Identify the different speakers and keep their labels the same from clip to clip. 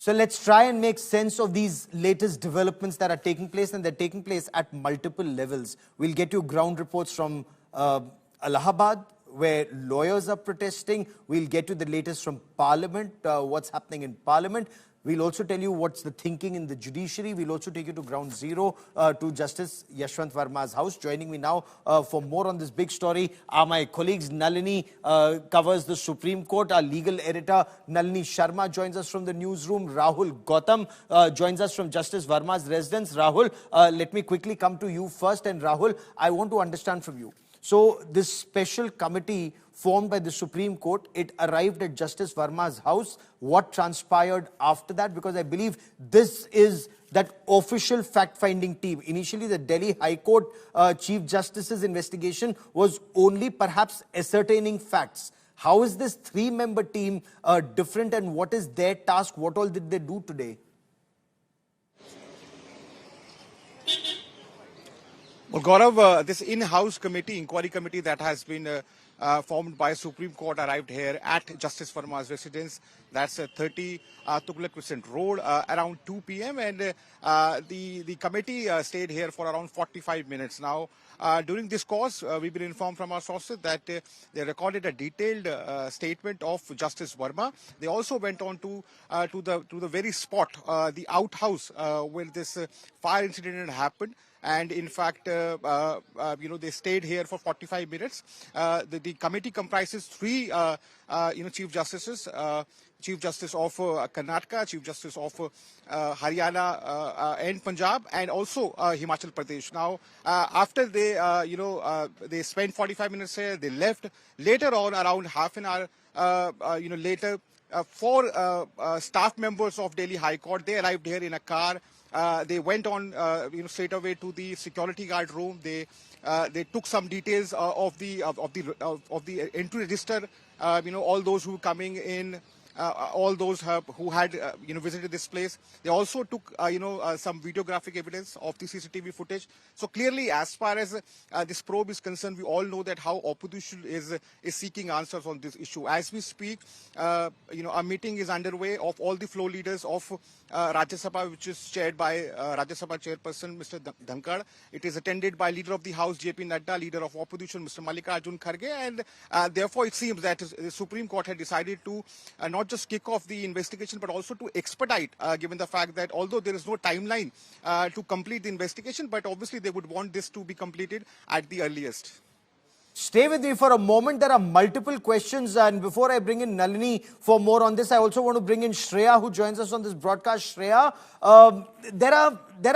Speaker 1: So let's try and make sense of these latest developments that are taking place, and they're taking place at multiple levels. We'll get you ground reports from Allahabad, where lawyers are protesting. We'll get you the latest from Parliament, what's happening in Parliament. We'll also tell you what's the thinking in the judiciary. We'll also take you to ground zero to Justice Yashwant Verma's house. Joining me now for more on this big story are my colleagues. Nalini covers the Supreme Court. Our legal editor Nalini Sharma joins us from the newsroom. Rahul Gautam joins us from Justice Verma's residence. Rahul, let me quickly come to you first. And Rahul, I want to understand from you. So this special committee formed by the Supreme Court, it arrived at Justice Verma's house. What transpired after that? Because I believe this is that official fact-finding team. Initially, the Delhi High Court Chief Justice's investigation was only perhaps ascertaining facts. How is this three-member team different, and what is their task? What all did they do today?
Speaker 2: Well, Gaurav, this in-house committee, inquiry committee that has been formed by Supreme Court arrived here at Justice Verma's residence. That's 30 Tughlaq Crescent Road around 2 p.m. And the committee stayed here for around 45 minutes. Now, during this course, we've been informed from our sources that they recorded a detailed statement of Justice Verma. They also went on to the very spot, the outhouse where this fire incident had happened. And in fact, they stayed here for 45 minutes. The committee comprises three, Chief Justices. Chief Justice of Karnataka, Chief Justice of Haryana and Punjab, and also Himachal Pradesh. Now, after they, they spent 45 minutes here, they left. Later on, around half an hour, later, four staff members of Delhi High Court, they arrived here in a car. They went on, straight away to the security guard room. They took some details of the entry register. All those who were coming in, all those who had visited this place. They also took some videographic evidence of the CCTV footage. So clearly, as far as this probe is concerned, we all know that how opposition is seeking answers on this issue. As we speak, a meeting is underway of all the floor leaders of Rajya Sabha, which is chaired by Rajya Sabha chairperson Mr. Dhankar. It is attended by leader of the House JP Nadda, leader of opposition Mr. Mallikarjun Kharge, and therefore it seems that the Supreme Court had decided to not just kick off the investigation but also to expedite, given the fact that although there is no timeline to complete the investigation, but obviously they would want this to be completed at the earliest.
Speaker 1: Stay with me for a moment. There are multiple questions, and before I bring in Nalini for more on this, I also want to bring in Shreya, who joins us on this broadcast. Shreya, there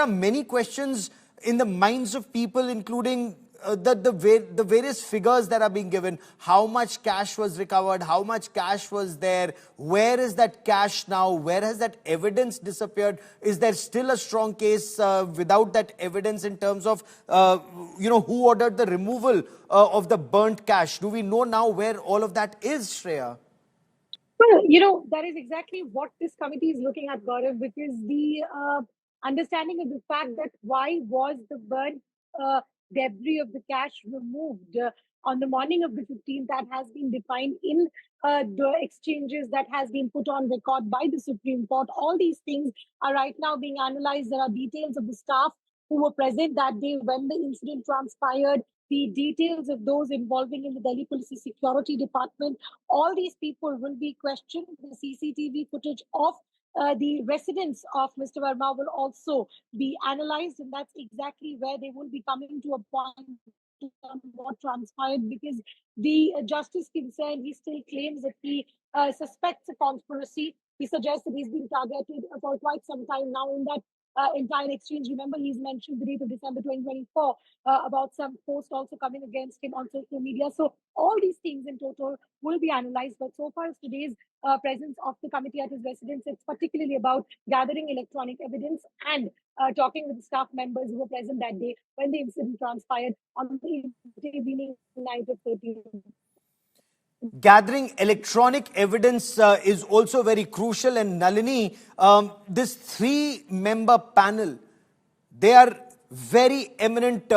Speaker 1: are many questions in the minds of people, including the various figures that are being given. How much cash was recovered? How much cash was there? Where is that cash now? Where has that evidence disappeared? Is there still a strong case without that evidence in terms of, who ordered the removal of the burnt cash? Do we know now where all of that is, Shreya?
Speaker 3: Well, that is exactly what this committee is looking at, Gaurav, because the understanding of the fact that why was the burnt debris of the cash removed on the morning of the 15th, that has been defined in the exchanges that has been put on record by the Supreme Court. All these things are right now being analyzed. There are details of the staff who were present that day when the incident transpired, the details of those involving in the Delhi Police Security Department. All these people will be questioned. The CCTV footage of the residence of Mr. Verma will also be analyzed, and that's exactly where they will be coming to a point to what transpired, because the justice concerned, he still claims that he suspects a conspiracy. He suggests that he's been targeted for quite some time now in that entire exchange. Remember, he's mentioned the date of December 2024 about some post also coming against him on social media. So all these things in total will be analyzed. But so far as today's presence of the committee at his residence, it's particularly about gathering electronic evidence and talking with the staff members who were present that day when the incident transpired on the intervening night of 13th.
Speaker 1: Gathering electronic evidence is also very crucial. And Nalini, this three-member panel, they are very eminent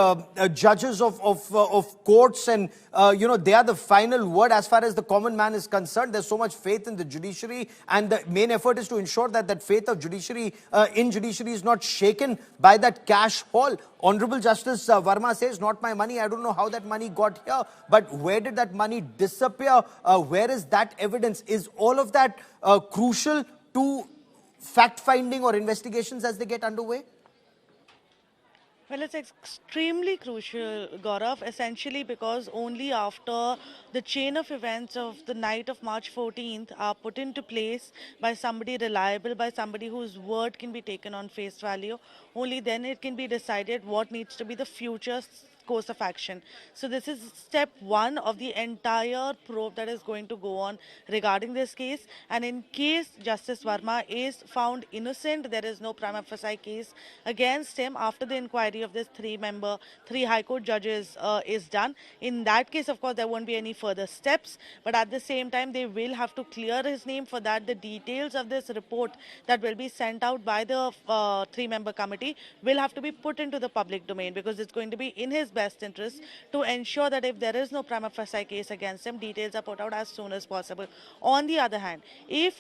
Speaker 1: judges of courts, and they are the final word as far as the common man is concerned. There's so much faith in the judiciary, and the main effort is to ensure that that faith of judiciary in judiciary is not shaken by that cash haul. Honorable Justice Verma says, not my money. I don't know how that money got here, but where did that money disappear? Where is that evidence? Is all of that crucial to fact-finding or investigations as they get underway?
Speaker 4: Well, it's extremely crucial, Gaurav, essentially because only after the chain of events of the night of March 14th are put into place by somebody reliable, by somebody whose word can be taken on face value, only then it can be decided what needs to be the future course of action. So this is step one of the entire probe that is going to go on regarding this case. And in case Justice Verma is found innocent, there is no prima facie case against him after the inquiry of this three High Court judges is done. In that case, of course, there won't be any further steps. But at the same time, they will have to clear his name. For that, the details of this report that will be sent out by the three-member committee will have to be put into the public domain, because it's going to be in his best interest to ensure that if there is no prima facie case against him, details are put out as soon as possible. On the other hand, if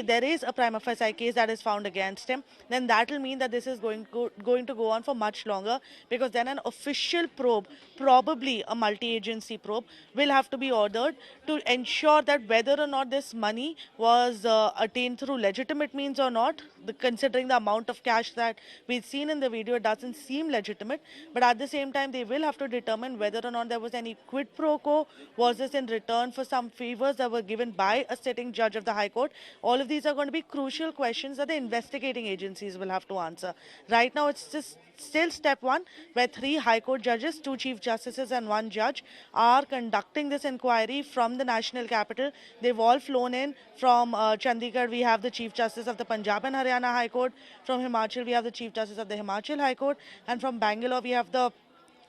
Speaker 4: there is a prima facie case that is found against him, then that will mean that this is going to go on for much longer, because then an official probe, probably a multi-agency probe, will have to be ordered to ensure that whether or not this money was attained through legitimate means or not. Considering the amount of cash that we've seen in the video, it doesn't seem legitimate. But at the same time, they will have to determine whether or not there was any quid pro quo. Was this in return for some favors that were given by a sitting judge of the High Court? All of these are going to be crucial questions that the investigating agencies will have to answer. Right now, it's just still step one, where three High Court judges, two Chief Justices and one judge are conducting this inquiry from the national capital. They've all flown in. From Chandigarh, we have the Chief Justice of the Punjab and Haryana High Court. From Himachal, we have the Chief Justice of the Himachal High Court. And from Bangalore, we have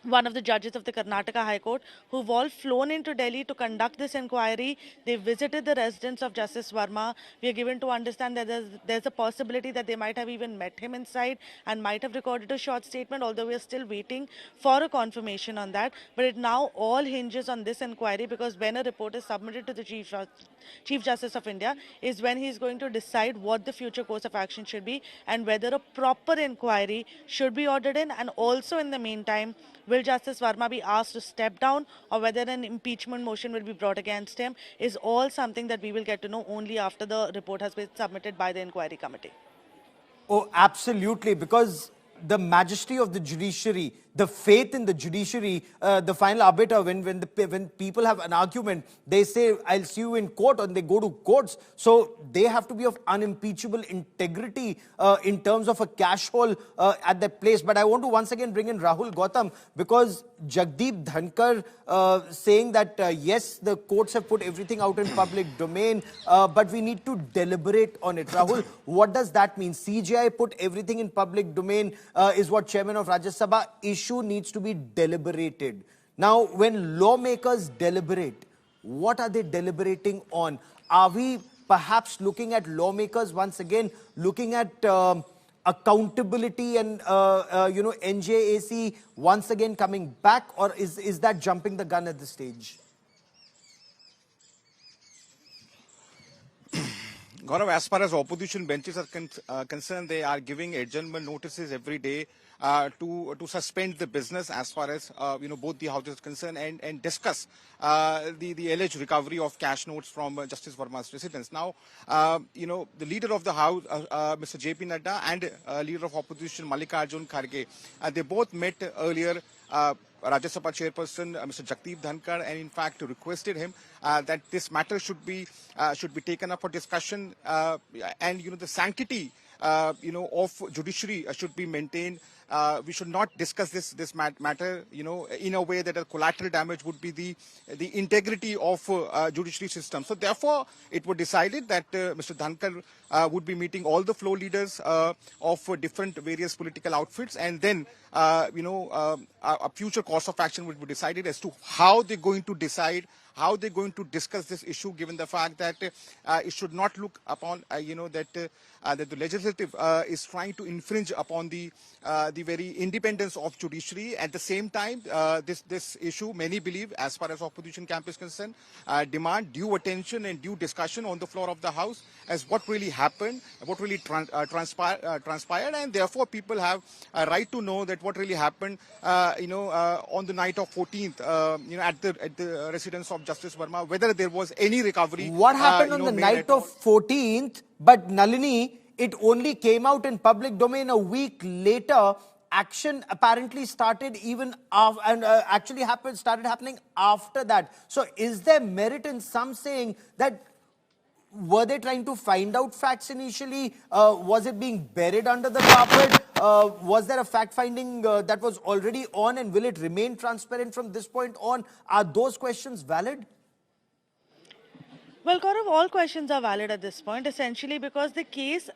Speaker 4: one of the judges of the Karnataka High Court, who've all flown into Delhi to conduct this inquiry. They visited the residence of Justice Verma. We are given to understand that there's a possibility that they might have even met him inside and might have recorded a short statement, although we are still waiting for a confirmation on that. But it now all hinges on this inquiry, because when a report is submitted to the Chief Justice of India is when he is going to decide what the future course of action should be and whether a proper inquiry should be ordered in. And also in the meantime, will Justice Verma be asked to step down, or whether an impeachment motion will be brought against him, is all something that we will get to know only after the report has been submitted by the inquiry committee.
Speaker 1: Oh, absolutely, because the majesty of the judiciary, the faith in the judiciary, the final arbiter, when people have an argument, they say, I'll see you in court, and they go to courts. So they have to be of unimpeachable integrity in terms of a cash haul at that place. But I want to once again bring in Rahul Gautam, because Jagdeep Dhankar saying that, yes, the courts have put everything out in public domain, but we need to deliberate on it. Rahul, what does that mean? CJI put everything in public domain is what Chairman of Rajya Sabha issue needs to be deliberated. Now, when lawmakers deliberate, what are they deliberating on? Are we perhaps looking at lawmakers once again, looking at accountability and, NJAC once again coming back, or is that jumping the gun at this stage?
Speaker 2: Gaurav, as far as opposition benches are concerned, they are giving adjournment notices every day to suspend the business as far as both the houses are concerned, and discuss the alleged recovery of cash notes from Justice Verma's residence. Now, the leader of the house, Mr. J.P. Nadda, and leader of opposition Mallikarjun Kharge, they both met earlier. Rajya Sabha chairperson Mr. Jagdeep Dhankar, and in fact requested him that this matter should be taken up for discussion, and the sanctity of judiciary should be maintained. We should not discuss this matter in a way that a collateral damage would be the integrity of judiciary system. So therefore, it was decided that Mr. Dhankar would be meeting all the floor leaders of different various political outfits, and then a future course of action would be decided as to how they're going to decide how they're going to discuss this issue, given the fact that it should not look upon, that the legislative is trying to infringe upon the very independence of judiciary. At the same time, this issue, many believe, as far as opposition camp is concerned, demand due attention and due discussion on the floor of the House as what really happened, what really transpired, and therefore people have a right to know that what really happened, on the night of 14th, at the residence of Justice Verma, whether there was any recovery.
Speaker 1: What happened on the night of 14th? But Nalini, it only came out in public domain a week later. Action apparently started even after, and started happening after that. So is there merit in some saying that were they trying to find out facts initially? Was it being buried under the carpet? Was there a fact-finding that was already on, and will it remain transparent from this point on? Are those questions valid?
Speaker 4: Well, Gaurav, all questions are valid at this point, essentially because the case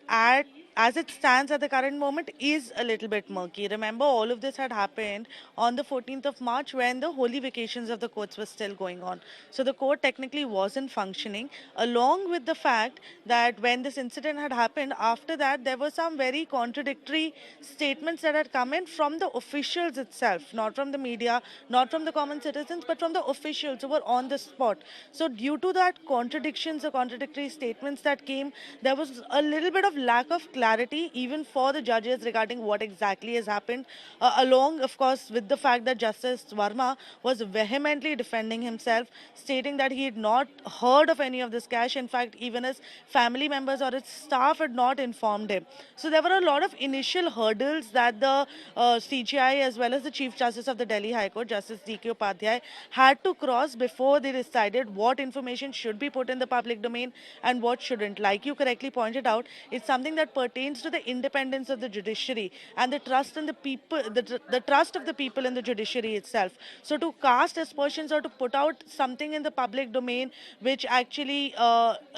Speaker 4: as it stands at the current moment is a little bit murky. Remember, all of this had happened on the 14th of March when the holy vacations of the courts were still going on. So the court technically wasn't functioning, along with the fact that when this incident had happened, after that, there were some very contradictory statements that had come in from the officials itself, not from the media, not from the common citizens, but from the officials who were on the spot. So due to that contradictions or contradictory statements that came, there was a little bit of lack of clarity even for the judges regarding what exactly has happened, along, of course, with the fact that Justice Verma was vehemently defending himself, stating that he had not heard of any of this cash. In fact, even his family members or his staff had not informed him. So there were a lot of initial hurdles that the CJI as well as the Chief Justice of the Delhi High Court, Justice D.K. Upadhyay, had to cross before they decided what information should be put in the public domain and what shouldn't. Like you correctly pointed out, it's something that pertains to the independence of the judiciary and the trust in the people, the trust of the people in the judiciary itself. So to cast aspersions or to put out something in the public domain which actually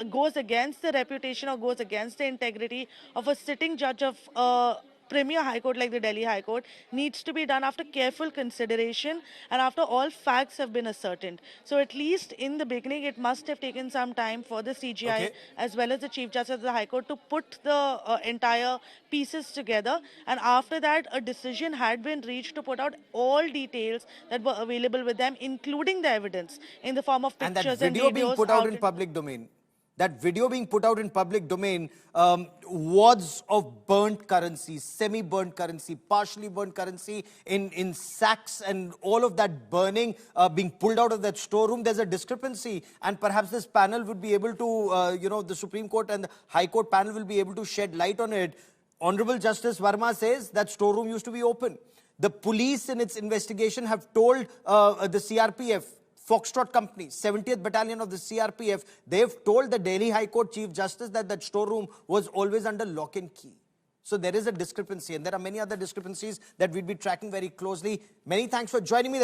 Speaker 4: goes against the reputation or goes against the integrity of a sitting judge of Premier High Court like the Delhi High Court needs to be done after careful consideration and after all facts have been ascertained. So at least in the beginning, it must have taken some time for the CGI as well as the Chief Justice of the High Court to put the entire pieces together. And after that, a decision had been reached to put out all details that were available with them, including the evidence in the form of pictures and
Speaker 1: video
Speaker 4: videos
Speaker 1: being put out in public domain. That video being put out in public domain, wads of burnt currency, semi-burnt currency, partially burnt currency in sacks, and all of that burning being pulled out of that storeroom. There's a discrepancy, and perhaps this panel would be able to, the Supreme Court and the High Court panel will be able to shed light on it. Honorable Justice Verma says that storeroom used to be open. The police in its investigation have told the CRPF, Foxtrot Company, 70th Battalion of the CRPF, they've told the Delhi High Court Chief Justice that that storeroom was always under lock and key. So there is a discrepancy, and there are many other discrepancies that we'd be tracking very closely. Many thanks for joining me.